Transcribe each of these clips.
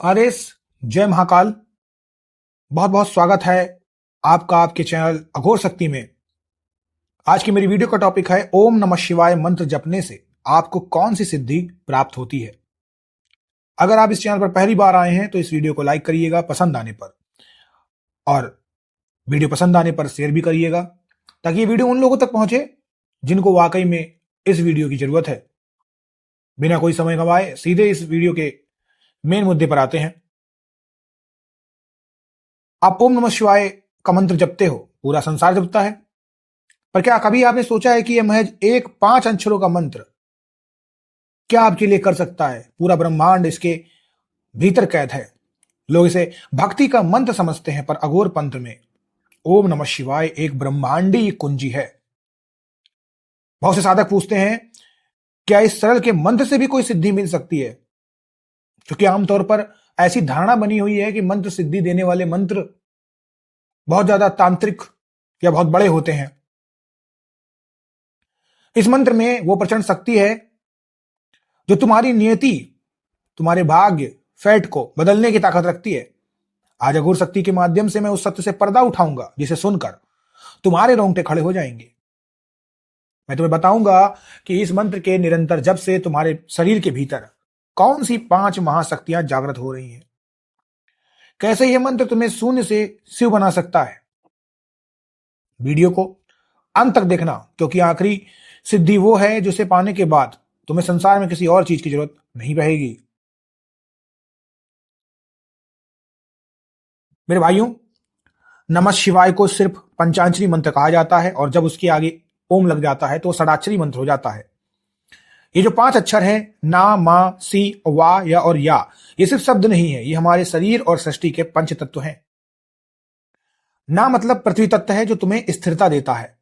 RS, जय महाकाल। बहुत बहुत स्वागत है आपका आपके चैनल अघोर शक्ति में। आज की मेरी वीडियो का टॉपिक है ओम नमः शिवाय मंत्र जपने से आपको कौन सी सिद्धि प्राप्त होती है। अगर आप इस चैनल पर पहली बार आए हैं तो इस वीडियो को लाइक करिएगा पसंद आने पर, और वीडियो पसंद आने पर शेयर भी करिएगा ताकि ये वीडियो उन लोगों तक पहुंचे जिनको वाकई में इस वीडियो की जरूरत है। बिना कोई समय गंवाए सीधे इस वीडियो के मेन मुद्दे पर आते हैं। आप ओम नमः शिवाय का मंत्र जपते हो, पूरा संसार जपता है, पर क्या कभी आपने सोचा है कि यह महज एक 5 अक्षरों का मंत्र क्या आपके लिए कर सकता है? पूरा ब्रह्मांड इसके भीतर कैद है। लोग इसे भक्ति का मंत्र समझते हैं, पर अघोर पंथ में ओम नमः शिवाय एक ब्रह्मांडी कुंजी है। बहुत से साधक पूछते हैं क्या इस सरल के मंत्र से भी कोई सिद्धि मिल सकती है, क्योंकि आमतौर पर ऐसी धारणा बनी हुई है कि मंत्र सिद्धि देने वाले मंत्र बहुत ज्यादा तांत्रिक या बहुत बड़े होते हैं। इस मंत्र में वो प्रचंड शक्ति है जो तुम्हारी नियति, तुम्हारे भाग्य, फैट को बदलने की ताकत रखती है। आज अघोर शक्ति के माध्यम से मैं उस सत्य से पर्दा उठाऊंगा जिसे सुनकर तुम्हारे रोंगटे खड़े हो जाएंगे। मैं तुम्हें बताऊंगा कि इस मंत्र के निरंतर जप से तुम्हारे शरीर के भीतर कौन सी 5 महाशक्तियां जागृत हो रही हैं, कैसे यह मंत्र तुम्हें शून्य से शिव बना सकता है। वीडियो को अंत तक देखना, क्योंकि आखिरी सिद्धि वो है जिसे पाने के बाद तुम्हें संसार में किसी और चीज की जरूरत नहीं रहेगी। मेरे भाइयों, नमः शिवाय को सिर्फ पंचाक्षरी मंत्र कहा जाता है, और जब उसके आगे ओम लग जाता है तो षडाक्षरी मंत्र हो जाता है। ये जो 5 अक्षर हैं, ना, मा, सी, वा, या और या, ये सिर्फ शब्द नहीं है, ये हमारे शरीर और सृष्टि के पंच तत्व हैं। ना मतलब पृथ्वी तत्व है जो तुम्हें स्थिरता देता है।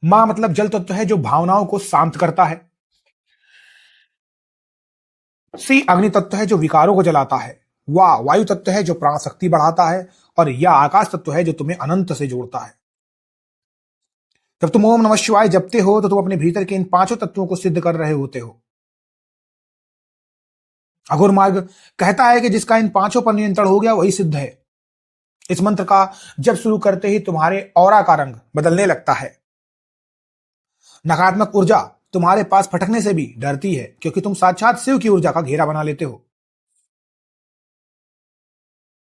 मा मतलब जल तत्व है जो भावनाओं को शांत करता है। सी अग्नि तत्व है जो विकारों को जलाता है। वा वायु तत्व है जो प्राण शक्ति बढ़ाता है। और या आकाश तत्व है जो तुम्हें अनंत से जोड़ता है। जब तुम ओम नमः शिवाय जपते हो तो तुम अपने भीतर के इन 5 तत्वों को सिद्ध कर रहे होते हो। अघोर मार्ग कहता है कि जिसका इन 5 पर नियंत्रण हो गया वही सिद्ध है। इस मंत्र का जब शुरू करते ही तुम्हारे ऑरा का रंग बदलने लगता है। नकारात्मक ऊर्जा तुम्हारे पास फटकने से भी डरती है, क्योंकि तुम साक्षात शिव की ऊर्जा का घेरा बना लेते हो।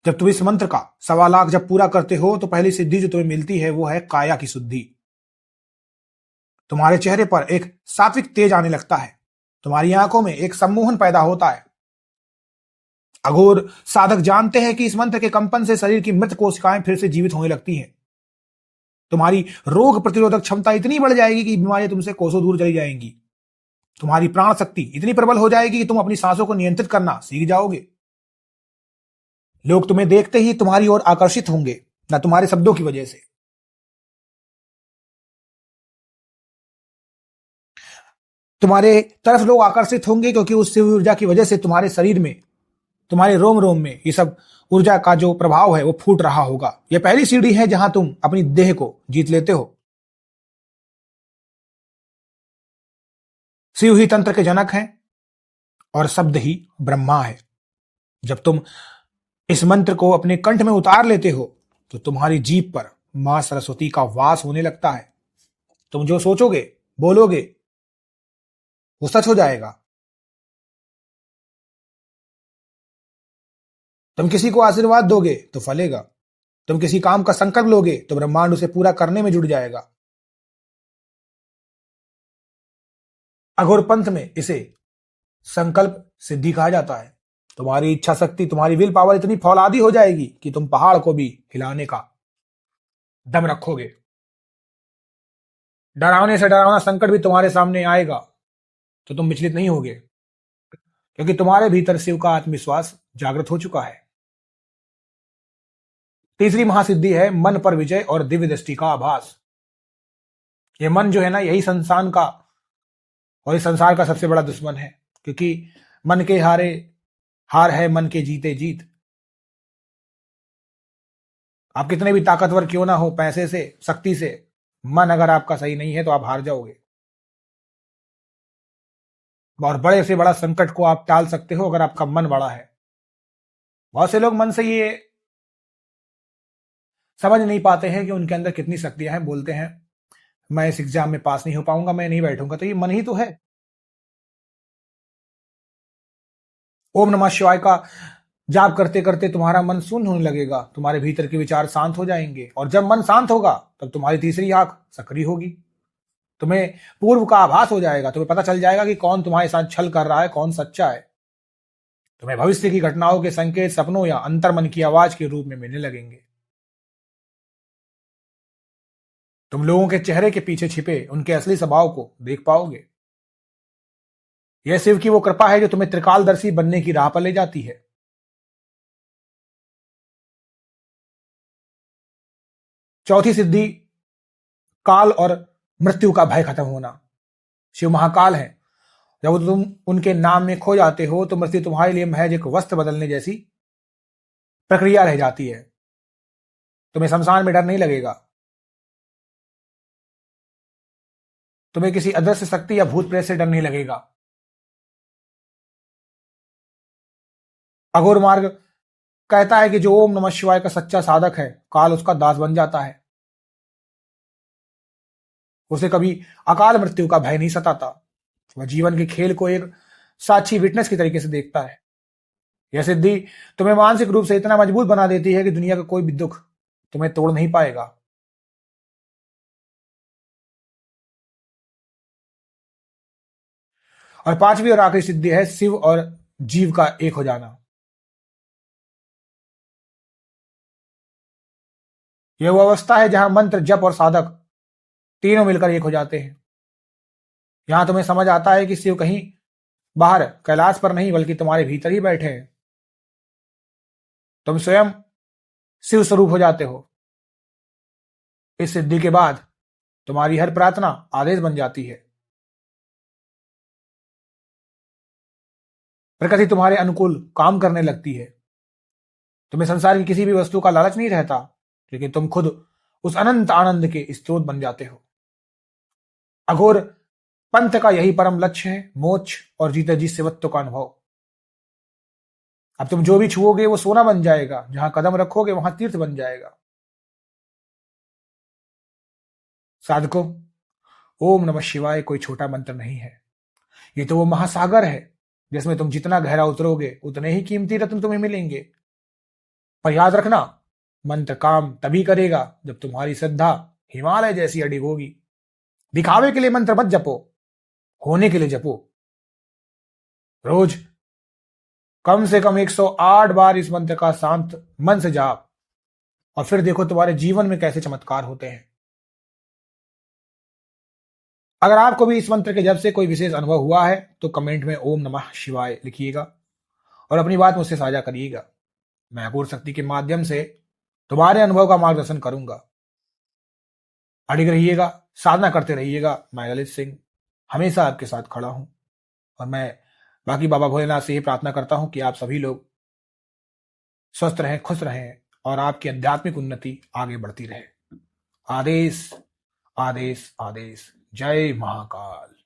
जब तुम इस मंत्र का 1.25 लाख जब पूरा करते हो तो पहली सिद्धि जो तुम्हें मिलती है वो है काया की शुद्धि। तुम्हारे चेहरे पर एक सात्विक तेज आने लगता है। तुम्हारी आंखों में एक सम्मोहन पैदा होता है। अघोर साधक जानते हैं कि इस मंत्र के कंपन से शरीर की मृत कोशिकाएं फिर से जीवित होने लगती हैं। तुम्हारी रोग प्रतिरोधक क्षमता इतनी बढ़ जाएगी कि बीमारियां तुमसे कोसों दूर चली जाएंगी। तुम्हारी प्राण शक्ति इतनी प्रबल हो जाएगी कि तुम अपनी सांसों को नियंत्रित करना सीख जाओगे। लोग तुम्हें देखते ही तुम्हारी ओर आकर्षित होंगे, न तुम्हारे शब्दों की वजह से। तुम्हारे तरफ लोग आकर्षित होंगे क्योंकि उस शिव ऊर्जा की वजह से तुम्हारे शरीर में, तुम्हारे रोम रोम में ये सब ऊर्जा का जो प्रभाव है वो फूट रहा होगा। यह पहली सीढ़ी है जहां तुम अपनी देह को जीत लेते हो। शिव ही तंत्र के जनक हैं और शब्द ही ब्रह्मा है। जब तुम इस मंत्र को अपने कंठ में उतार लेते हो तो तुम्हारी जीभ पर मां सरस्वती का वास होने लगता है। तुम जो सोचोगे, बोलोगे, वो सच हो जाएगा। तुम किसी को आशीर्वाद दोगे तो फलेगा। तुम किसी काम का संकल्प लोगे तो ब्रह्मांड उसे पूरा करने में जुट जाएगा। अघोर पंथ में इसे संकल्प सिद्धि कहा जाता है। तुम्हारी इच्छा शक्ति, तुम्हारी विल पावर इतनी फौलादी हो जाएगी कि तुम पहाड़ को भी हिलाने का दम रखोगे। डरावने से डरावना संकट भी तुम्हारे सामने आएगा तो तुम विचलित नहीं होगे, क्योंकि तुम्हारे भीतर शिव का आत्मविश्वास जागृत हो चुका है। तीसरी महासिद्धि है मन पर विजय और दिव्य दृष्टि का आभास। ये मन जो है ना, यही संसार का और इस संसार का सबसे बड़ा दुश्मन है, क्योंकि मन के हारे हार है, मन के जीते जीत। आप कितने भी ताकतवर क्यों ना हो, पैसे से, शक्ति से, मन अगर आपका सही नहीं है तो आप हार जाओगे। और बड़े से बड़ा संकट को आप टाल सकते हो अगर आपका मन बड़ा है। बहुत से लोग मन से ये समझ नहीं पाते हैं कि उनके अंदर कितनी शक्तियां हैं। बोलते हैं मैं इस एग्जाम में पास नहीं हो पाऊंगा, मैं नहीं बैठूंगा। तो ये मन ही तो है। ओम नमः शिवाय का जाप करते करते तुम्हारा मन शून्य होने लगेगा, तुम्हारे भीतर के विचार शांत हो जाएंगे, और जब मन शांत होगा तब तुम्हारी तीसरी आंख सक्रिय होगी। तुम्हें पूर्व का आभास हो जाएगा, तुम्हें पता चल जाएगा कि कौन तुम्हारे साथ छल कर रहा है, कौन सच्चा है। तुम्हें भविष्य की घटनाओं के संकेत सपनों या अंतर्मन की आवाज के रूप में मिलने लगेंगे। तुम लोगों के चेहरे के पीछे छिपे उनके असली स्वभाव को देख पाओगे। यह शिव की वो कृपा है जो तुम्हें त्रिकालदर्शी बनने की राह पर ले जाती है। चौथी सिद्धि, काल और मृत्यु का भय खत्म होना। शिव महाकाल है। जब तुम उनके नाम में खो जाते हो तो मृत्यु तुम्हारे लिए महज एक वस्त्र बदलने जैसी प्रक्रिया रह जाती है। तुम्हें शमशान में डर नहीं लगेगा। तुम्हें किसी अदृश्य शक्ति या भूत प्रेत से डर नहीं लगेगा। अघोर मार्ग कहता है कि जो ओम नमः शिवाय का सच्चा साधक है, काल उसका दास बन जाता है। उसे कभी अकाल मृत्यु का भय नहीं सताता। वह जीवन के खेल को एक साक्षी विटनेस की तरीके से देखता है। यह सिद्धि तुम्हें मानसिक रूप से इतना मजबूत बना देती है कि दुनिया का कोई भी दुख तुम्हें तोड़ नहीं पाएगा। और पांचवी और आखिरी सिद्धि है शिव और जीव का एक हो जाना। यह वो अवस्था है जहां मंत्र, जप और साधक तीनों मिलकर एक हो जाते हैं। यहां तुम्हें समझ आता है कि शिव कहीं बाहर कैलाश पर नहीं बल्कि तुम्हारे भीतर ही बैठे हैं। तुम स्वयं शिव स्वरूप हो जाते हो। इस सिद्धि के बाद तुम्हारी हर प्रार्थना आदेश बन जाती है। प्रकृति तुम्हारे अनुकूल काम करने लगती है। तुम्हें संसार की किसी भी वस्तु का लालच नहीं रहता, लेकिन तुम खुद उस अनंत आनंद के स्रोत बन जाते हो। अघोर पंथ का यही परम लक्ष्य है, मोक्ष और जीते जी शिवत्व का अनुभव। अब तुम जो भी छुओगे वो सोना बन जाएगा, जहां कदम रखोगे वहां तीर्थ बन जाएगा। साधकों, ओम नमः शिवाय कोई छोटा मंत्र नहीं है। ये तो वो महासागर है जिसमें तुम जितना गहरा उतरोगे उतने ही कीमती रत्न तुम्हें मिलेंगे। पर याद रखना, मंत्र काम तभी करेगा जब तुम्हारी श्रद्धा हिमालय जैसी अडिग होगी। दिखावे के लिए मंत्र मत जपो, होने के लिए जपो। रोज कम से कम 108 बार इस मंत्र का शांत मन से जाप, और फिर देखो तुम्हारे जीवन में कैसे चमत्कार होते हैं। अगर आपको भी इस मंत्र के जप से कोई विशेष अनुभव हुआ है तो कमेंट में ओम नमः शिवाय लिखिएगा और अपनी बात मुझसे साझा करिएगा। मैं अपूर्व शक्ति के माध्यम से तुम्हारे अनुभव का मार्गदर्शन करूंगा। अडिग रहिएगा, साधना करते रहिएगा। मैं ललित सिंह हमेशा आपके साथ खड़ा हूं, और मैं बाकी बाबा भोलेनाथ से ये प्रार्थना करता हूं कि आप सभी लोग स्वस्थ रहें, खुश रहें और आपकी आध्यात्मिक उन्नति आगे बढ़ती रहे। आदेश आदेश आदेश। जय महाकाल।